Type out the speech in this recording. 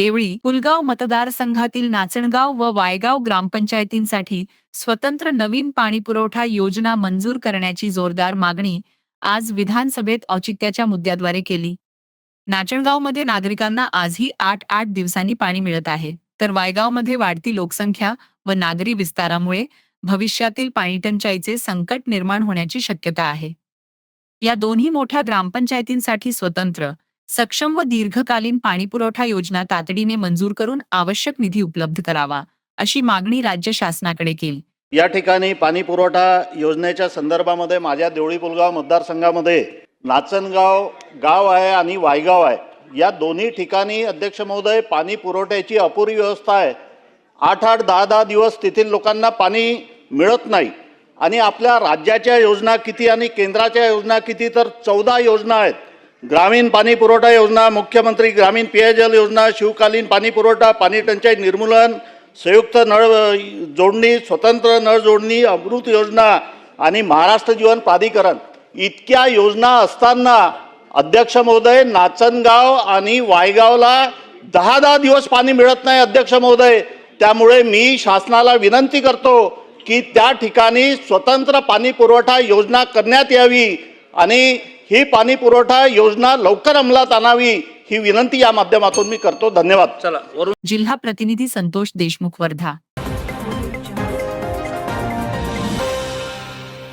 देवळी पुलगाव मतदारसंघातील नाचणगाव व वायगाव ग्रामपंचायतींसाठी स्वतंत्र नवीन पाणीपुरवठा योजना मंजूर करण्याची जोरदार मागणी आज विधानसभेत औचित्याच्या मुद्द्याद्वारे केली। नाचणगावमध्ये नागरिकांना आजही 8 दिवसांनी पाणी मिळत आहे, तर वायगावमध्ये वाढती लोकसंख्या व नागरी विस्तारामुळे भविष्यातील पाणीटंचाईचे संकट निर्माण होण्याची शक्यता आहे। या दोन्ही मोठ्या ग्रामपंचायतींसाठी स्वतंत्र, सक्षम व दीर्घकालीन पाणीपुरवठा योजना तातडीने मंजूर करून आवश्यक निधी उपलब्ध करावा, अशी मागणी राज्य शासनाकडे केली। या ठिकाणी पाणी पुरवठा योजनेच्या संदर्भामध्ये माझ्या देवळी पुलगाव मतदारसंघामध्ये नाचणगाव गाव आहे आणि वायगाव आहे। या दोन्ही ठिकाणी अध्यक्ष महोदय पाणी पुरवठ्याची अपुरी व्यवस्था आहे। 8 10 दिवस तेथील लोकांना पाणी मिळत नाही आणि आपल्या राज्याच्या योजना किती आणि केंद्राच्या योजना किती, तर 14 योजना आहेत। ग्रामीण पाणी पुरवठा योजना, मुख्यमंत्री ग्रामीण पेयजल योजना, शिवकालीन पाणी पुरवठा, पाणी टंचाई निर्मूलन, संयुक्त नळ जोडणी, स्वतंत्र नळ जोडणी, अमृत योजना आणि महाराष्ट्र जीवन प्राधिकरण इतक्या योजना असताना अध्यक्ष महोदय नाचणगाव आणि वायगावला 10 दिवस पाणी मिळत नाही अध्यक्ष महोदय। त्यामुळे मी शासनाला विनंती करतो की त्या ठिकाणी स्वतंत्र पाणी पुरवठा योजना करण्यात यावी आणि ही पाणी पुरवठा योजना लवकर अंमलात आणावी, ही विनंती या माध्यमातून मी करतो। धन्यवाद। जिल्हा प्रतिनिधी संतोष देशमुख, वर्धा।